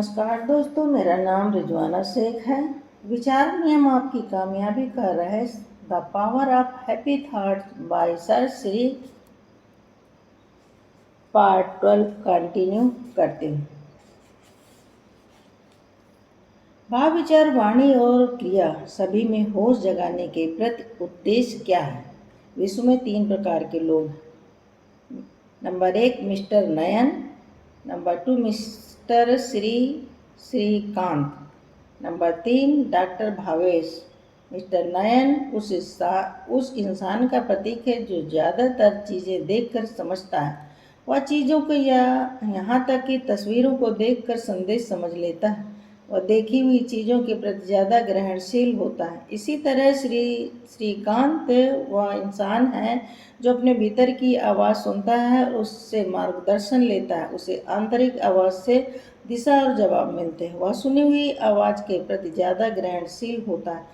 नमस्कार दोस्तों, मेरा नाम रिजवाना शेख है। विचार नियम आपकी कामयाबी का रहस्य, the power of happy thoughts bye sir Shri, part 12 continue करते हैं। भाव, विचार, वाणी और क्रिया सभी में होश जगाने के प्रति उद्देश्य क्या है? विश्व में 3 प्रकार के लोग हैं। Number 1 mister Nayan, number 2 mister Shrikant, number 3 doctor Bhavesh. Mister Nayan उस इंसान का प्रतीक है जो ज़्यादातर चीज़ें देखकर समझता है। वह चीज़ों को या यहाँ तक कि तस्वीरों को देखकर संदेश समझ लेता है। वह देखी हुई चीज़ों के प्रति ज़्यादा ग्रहणशील होता है। इसी तरह श्रीकांत वह इंसान है जो अपने भीतर की आवाज़ सुनता है और उससे मार्गदर्शन लेता है। उसे आंतरिक आवाज़ से दिशा और जवाब मिलते हैं। वह सुनी हुई आवाज़ के प्रति ज़्यादा ग्रहणशील होता है।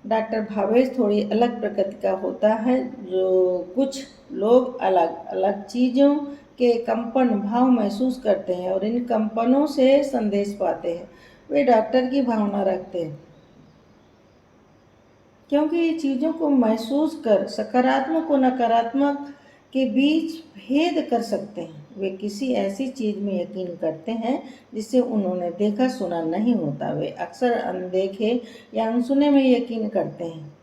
डॉक्टर भावेश थोड़ी अलग प्रकृति का होता है। जो कुछ लोग अलग अलग चीज़ों के कंपन भाव महसूस करते हैं और इन कंपनों से संदेश पाते हैं। वे डॉक्टर की भावना रखते हैं क्योंकि ये चीज़ों को महसूस कर सकारात्मक और नकारात्मक के बीच भेद कर सकते हैं। वे किसी ऐसी चीज़ में यकीन करते हैं जिसे उन्होंने देखा सुना नहीं होता। वे अक्सर अनदेखे या अनसुने में यकीन करते हैं।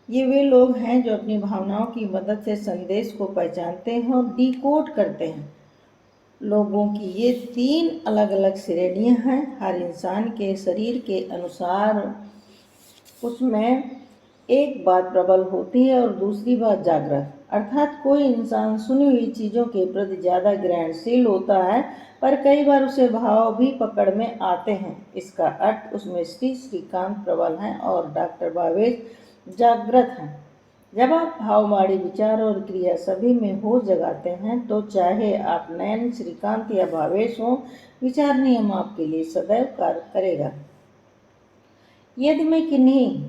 ये वे लोग हैं जो अपनी भावनाओं की मदद से संदेश को पहचानते हैं और डिकोड करते हैं। लोगों की ये 3 अलग अलग श्रेणियां हैं। हर इंसान के शरीर के अनुसार उसमें एक बात प्रबल होती है और दूसरी बात जागृत। अर्थात कोई इंसान सुनी हुई चीज़ों के प्रति ज़्यादा ग्रहणशील होता है, पर कई बार उसे भाव भी पकड़ में आते हैं। इसका अर्थ उसमें श्रीकांत प्रबल हैं और डॉक्टर भावेश जागृत हैं। जब आप भाववाणी, विचार और क्रिया सभी में होश जगाते हैं तो चाहे आप नयन, श्रीकांत या भावेश हों, विचार नियम आपके लिए सदैव कार्य करेगा। यदि मैं किन्हीं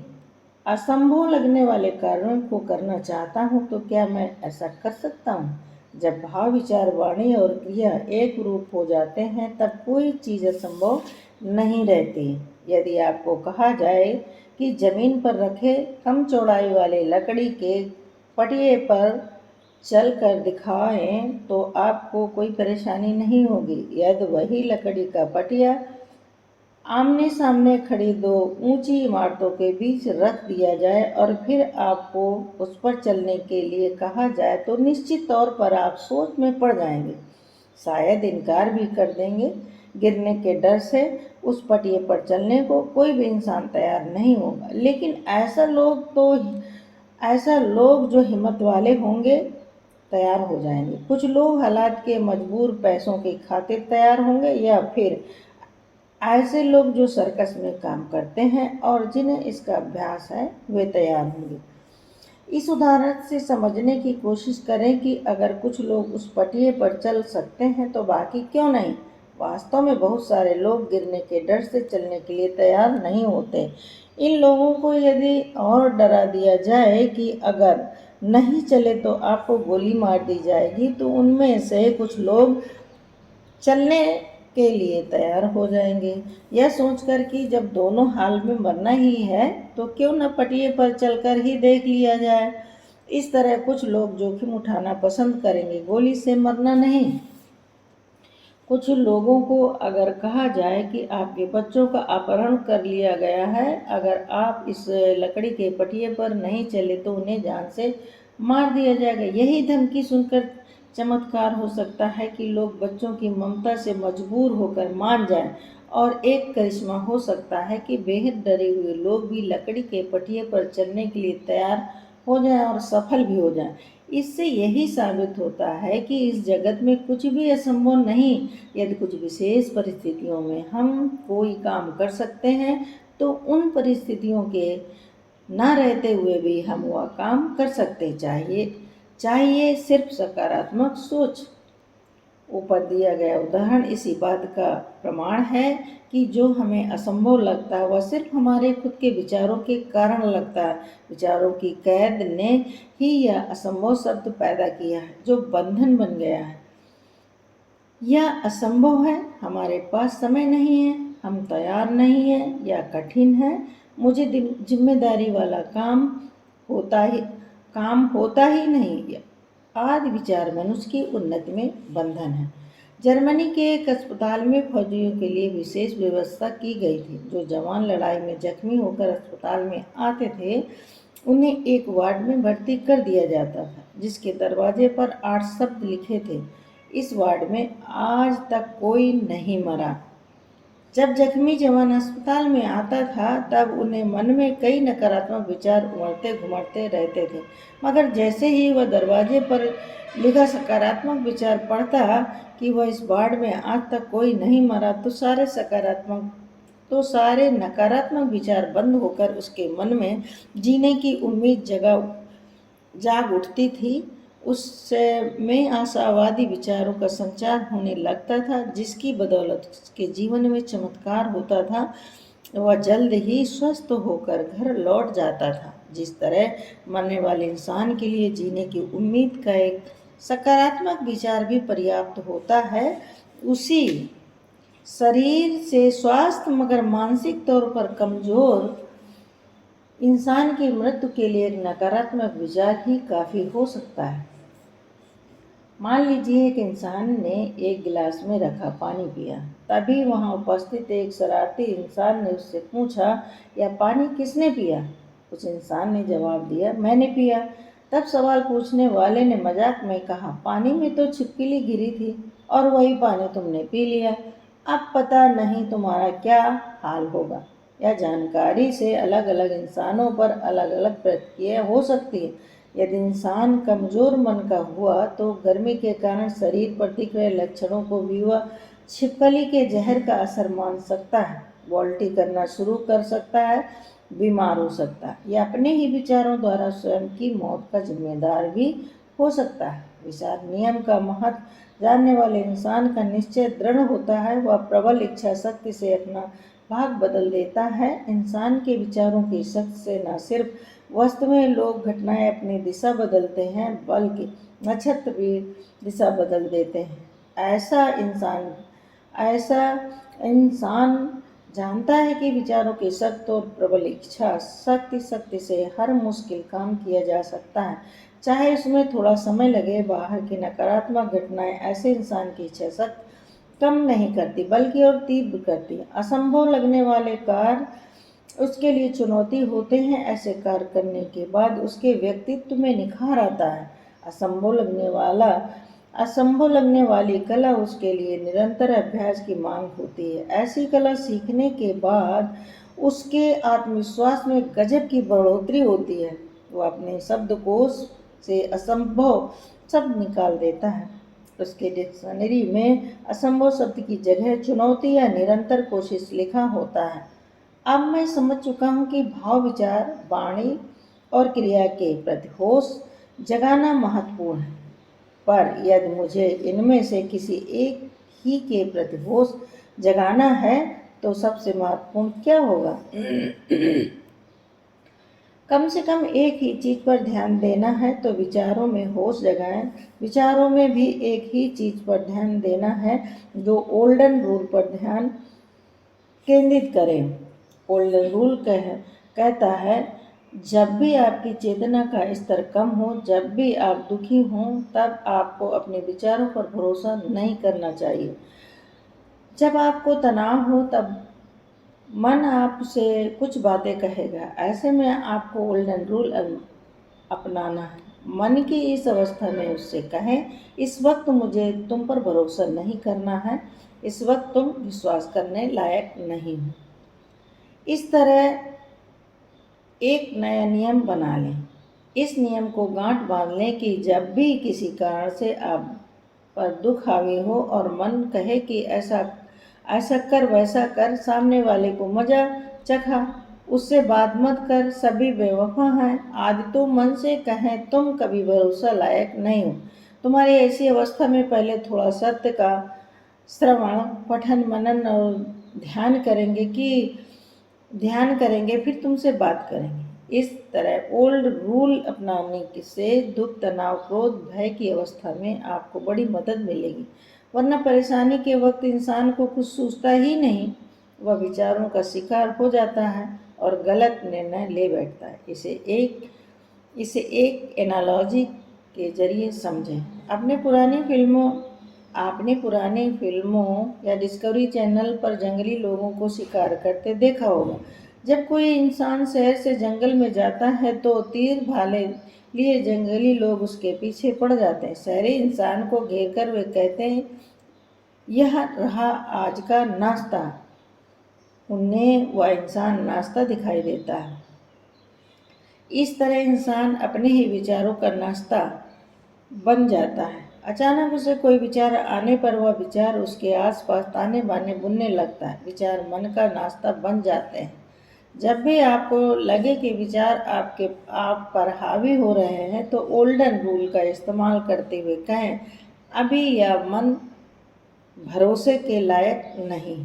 असंभव लगने वाले कार्यों को करना चाहता हूँ तो क्या मैं ऐसा कर सकता हूँ? जब भाव, विचार, वाणी और क्रिया एक रूप हो जाते हैं तब कोई चीज़ असंभव नहीं रहती। यदि आपको कहा जाए कि जमीन पर रखे कम चौड़ाई वाले लकड़ी के पटिये पर चल कर दिखाएं तो आपको कोई परेशानी नहीं होगी। यदि वही लकड़ी का पटिया आमने सामने खड़ी 2 ऊंची इमारतों के बीच रख दिया जाए और फिर आपको उस पर चलने के लिए कहा जाए तो निश्चित तौर पर आप सोच में पड़ जाएंगे, शायद इनकार भी कर देंगे। गिरने के डर से उस पटिये पर चलने को कोई भी इंसान तैयार नहीं होगा। लेकिन ऐसा लोग जो हिम्मत वाले होंगे तैयार हो जाएंगे। कुछ लोग हालात के मजबूर पैसों की खातिर तैयार होंगे, या फिर ऐसे लोग जो सर्कस में काम करते हैं और जिन्हें इसका अभ्यास है वे तैयार होंगे। इस उदाहरण से समझने की कोशिश करें कि अगर कुछ लोग उस पटिये पर चल सकते हैं तो बाकी क्यों नहीं। वास्तव में बहुत सारे लोग गिरने के डर से चलने के लिए तैयार नहीं होते। इन लोगों को यदि और डरा दिया जाए कि अगर नहीं चले तो आपको गोली मार दी जाएगी, तो उनमें से कुछ लोग चलने के लिए तैयार हो जाएंगे, यह सोचकर कि जब दोनों हाल में मरना ही है तो क्यों न पटिये पर चलकर ही देख लिया जाए। इस तरह कुछ लोग जोखिम उठाना पसंद करेंगे, गोली से मरना नहीं। कुछ लोगों को अगर कहा जाए कि आपके बच्चों का अपहरण कर लिया गया है, अगर आप इस लकड़ी के पटिये पर नहीं चले तो उन्हें जान से मार दिया जाएगा। यही धमकी सुनकर चमत्कार हो सकता है कि लोग बच्चों की ममता से मजबूर होकर मान जाएं, और एक करिश्मा हो सकता है कि बेहद डरे हुए लोग भी लकड़ी के पटिये पर चलने के लिए तैयार हो जाएं और सफल भी हो जाएं। इससे यही साबित होता है कि इस जगत में कुछ भी असंभव नहीं। यदि कुछ विशेष परिस्थितियों में हम कोई काम कर सकते हैं तो उन परिस्थितियों के न रहते हुए भी हम वह काम कर सकते। चाहिए सिर्फ सकारात्मक सोच। ऊपर दिया गया उदाहरण इसी बात का प्रमाण है कि जो हमें असंभव लगता है वह सिर्फ हमारे खुद के विचारों के कारण लगता है। विचारों की कैद ने ही यह असंभव शब्द पैदा किया है जो बंधन बन गया है। यह असंभव है, हमारे पास समय नहीं है, हम तैयार नहीं हैं, या कठिन है, मुझे जिम्मेदारी वाला काम होता ही नहीं। आदि विचार मनुष्य की उन्नति में बंधन है। जर्मनी के एक अस्पताल में फौजियों के लिए विशेष व्यवस्था की गई थी। जो जवान लड़ाई में जख्मी होकर अस्पताल में आते थे, उन्हें एक वार्ड में भर्ती कर दिया जाता था, जिसके दरवाजे पर 8 शब्द लिखे थे, इस वार्ड में आज तक कोई नहीं मरा। जब जख्मी जवान अस्पताल में आता था, तब उन्हें मन में कई नकारात्मक विचार उमड़ते घुमड़ते रहते थे, मगर जैसे ही वह दरवाजे पर लिखा सकारात्मक विचार पढ़ता कि वह इस वार्ड में आज तक कोई नहीं मरा, तो सारे नकारात्मक विचार बंद होकर उसके मन में जीने की उम्मीद जाग उठती थी। उसमें आशावादी विचारों का संचार होने लगता था, जिसकी बदौलत उसके जीवन में चमत्कार होता था। वह जल्द ही स्वस्थ होकर घर लौट जाता था। जिस तरह मरने वाले इंसान के लिए जीने की उम्मीद का एक सकारात्मक विचार भी पर्याप्त होता है, उसी शरीर से स्वस्थ मगर मानसिक तौर पर कमजोर इंसान की मृत्यु के लिए एक नकारात्मक विचार ही काफी हो सकता है। मान लीजिए एक इंसान ने एक गिलास में रखा पानी पिया। तभी वहां उपस्थित एक शरारती इंसान ने उससे पूछा, यह पानी किसने पिया? उस इंसान ने जवाब दिया, मैंने पिया। तब सवाल पूछने वाले ने मजाक में कहा, पानी में तो छिपकली गिरी थी और वही पानी तुमने पी लिया। अब पता नहीं तुम्हारा क्या हाल होगा। यह जानकारी से अलग अलग इंसानों पर अलग अलग प्रतिक्रिया हो सकती है। यदि इंसान कमजोर मन का हुआ तो गर्मी के कारण शरीर पर दिख रहे लक्षणों को भी वह छिपकली के जहर का असर मान सकता है, वॉल्टी करना शुरू कर सकता है, बीमार हो सकता है, या अपने ही विचारों द्वारा स्वयं की मौत का जिम्मेदार भी हो सकता है। विचार नियम का महत्व जानने वाले इंसान का निश्चय दृढ़ होता है। वह प्रबल इच्छा शक्ति से अपना भाग बदल देता है। इंसान के विचारों की शक्ति से न सिर्फ वास्तव में लोग घटनाएं अपनी दिशा बदलते हैं, बल्कि नक्षत्र भी दिशा बदल देते हैं। ऐसा इंसान जानता है कि विचारों की सख्त और प्रबल इच्छा शक्ति से हर मुश्किल काम किया जा सकता है, चाहे उसमें थोड़ा समय लगे। बाहर की नकारात्मक घटनाएं ऐसे इंसान की इच्छा शक्ति कम नहीं करती, बल्कि और तीव्र करती है। असंभव लगने वाले कार्य उसके लिए चुनौती होते हैं। ऐसे कार्य करने के बाद उसके व्यक्तित्व में निखार आता है। असंभव लगने वाली कला उसके लिए निरंतर अभ्यास की मांग होती है। ऐसी कला सीखने के बाद उसके आत्मविश्वास में गजब की बढ़ोतरी होती है। वह अपने शब्दकोश से असंभव शब्द निकाल देता है। उसके डिक्शनरी में असंभव शब्द की जगह चुनौती या निरंतर कोशिश लिखा होता है। अब मैं समझ चुका हूँ कि भाव, विचार, वाणी और क्रिया के प्रति होश जगाना महत्वपूर्ण है, पर यदि मुझे इनमें से किसी एक ही के प्रति होश जगाना है तो सबसे महत्वपूर्ण क्या होगा? कम से कम एक ही चीज पर ध्यान देना है तो विचारों में होश जगाएं। विचारों में भी एक ही चीज पर ध्यान देना है, जो ओल्डन रूल पर ध्यान केंद्रित करें। ओल्डन रूल कहता है, जब भी आपकी चेतना का स्तर कम हो, जब भी आप दुखी हों, तब आपको अपने विचारों पर भरोसा नहीं करना चाहिए। जब आपको तनाव हो, तब मन आपसे कुछ बातें कहेगा। ऐसे में आपको गोल्डन रूल अपनाना है। मन की इस अवस्था में उससे कहें, इस वक्त मुझे तुम पर भरोसा नहीं करना है, इस वक्त तुम विश्वास करने लायक नहीं हो। इस तरह एक नया नियम बना लें। इस नियम को गांठ बांध लें कि जब भी किसी कारण से आप पर दुख हावी हो और मन कहे कि ऐसा कर वैसा कर, सामने वाले को मजा चखा, उससे बात मत कर, सभी बेवफा हैं, आदि तो मन से कहें, तुम कभी भरोसा लायक नहीं हो। तुम्हारी ऐसी अवस्था में पहले थोड़ा सत्य का श्रवण, पठन, मनन और ध्यान करेंगे, फिर तुमसे बात करेंगे। इस तरह ओल्ड रूल अपनाने से दुख, तनाव, क्रोध, भय की अवस्था में आपको बड़ी मदद मिलेगी। वरना परेशानी के वक्त इंसान को कुछ सूझता ही नहीं, वह विचारों का शिकार हो जाता है और गलत निर्णय ले बैठता है। इसे एक एनालॉजी के जरिए समझें। आपने पुरानी फिल्मों या डिस्कवरी चैनल पर जंगली लोगों को शिकार करते देखा होगा। जब कोई इंसान शहर से जंगल में जाता है तो तीर भाले लिए जंगली लोग उसके पीछे पड़ जाते हैं। शहरी इंसान को घेरकर वे कहते हैं, यह रहा आज का नाश्ता। उन्हें वह इंसान नाश्ता दिखाई देता है। इस तरह इंसान अपने ही विचारों का नाश्ता बन जाता है। अचानक उसे कोई विचार आने पर वह विचार उसके आसपास ताने बाने बुनने लगता है। विचार मन का नाश्ता बन जाते हैं। जब भी आपको लगे कि विचार आप पर हावी हो रहे हैं तो ओल्डन रूल का इस्तेमाल करते हुए कहें, अभी यह मन भरोसे के लायक नहीं।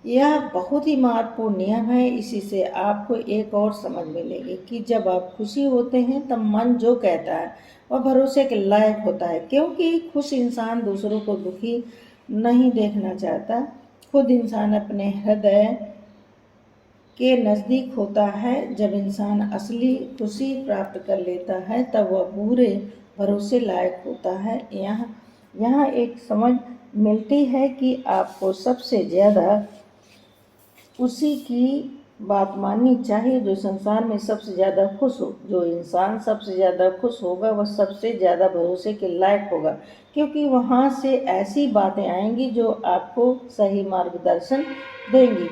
यह बहुत ही महत्वपूर्ण नियम है। इसी से आपको एक और समझ मिलेगी कि जब आप खुशी होते हैं तब मन जो कहता है वह भरोसे के लायक होता है, क्योंकि खुश इंसान दूसरों को दुखी नहीं देखना चाहता। खुद इंसान अपने हृदय के नज़दीक होता है। जब इंसान असली खुशी प्राप्त कर लेता है तब वह पूरे भरोसे लायक होता है। यहाँ एक समझ मिलती है कि आपको सबसे ज़्यादा उसी की बात माननी चाहिए जो संसार में सबसे ज़्यादा खुश हो। जो इंसान सबसे ज़्यादा खुश होगा वह सबसे ज़्यादा भरोसे के लायक होगा, क्योंकि वहाँ से ऐसी बातें आएंगी जो आपको सही मार्गदर्शन देंगी।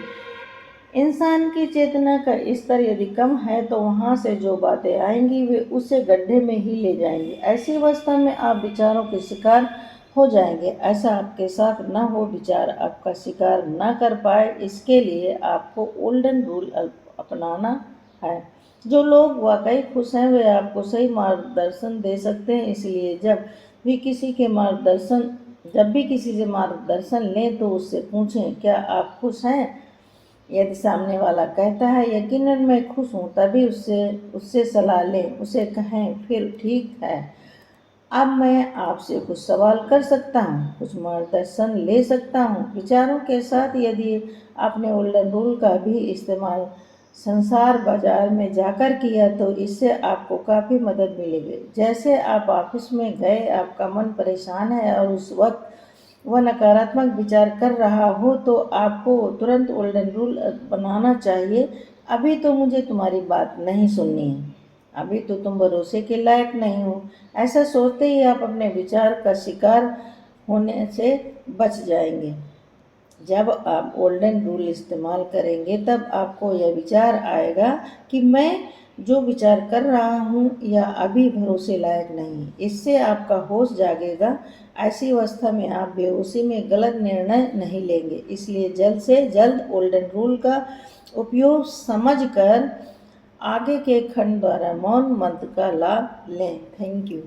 इंसान की चेतना का स्तर यदि कम है तो वहाँ से जो बातें आएंगी वे उसे गड्ढे में ही ले जाएंगी। ऐसी अवस्था में आप विचारों के शिकार हो जाएंगे। ऐसा आपके साथ न हो, विचार आपका शिकार न कर पाए, इसके लिए आपको ओल्डन रूल अपनाना है। जो लोग वाकई खुश हैं वे आपको सही मार्गदर्शन दे सकते हैं। इसलिए जब भी किसी से मार्गदर्शन लें तो उससे पूछें, क्या आप खुश हैं? यदि सामने वाला कहता है, यकीनन मैं खुश हूँ, तभी उससे सलाह लें। उसे कहें, फिर ठीक है, अब मैं आपसे कुछ सवाल कर सकता हूँ, कुछ मार्गदर्शन ले सकता हूँ। विचारों के साथ यदि आपने ओल्डन रूल का भी इस्तेमाल संसार बाजार में जाकर किया तो इससे आपको काफ़ी मदद मिलेगी। जैसे आप ऑफिस में गए, आपका मन परेशान है और उस वक्त वह नकारात्मक विचार कर रहा हो तो आपको तुरंत ओल्डन रूल बनाना चाहिए, अभी तो मुझे तुम्हारी बात नहीं सुननी है, अभी तो तुम भरोसे के लायक नहीं हो। ऐसा सोचते ही आप अपने विचार का शिकार होने से बच जाएंगे। जब आप ओल्डन रूल इस्तेमाल करेंगे तब आपको यह विचार आएगा कि मैं जो विचार कर रहा हूँ यह अभी भरोसे लायक नहीं। इससे आपका होश जागेगा। ऐसी अवस्था में आप बेहोशी में गलत निर्णय नहीं लेंगे। इसलिए जल्द से जल्द ओल्डन रूल का उपयोग समझकर आगे के खंड द्वारा मौन मंत्र का लाभ लें। Thank you.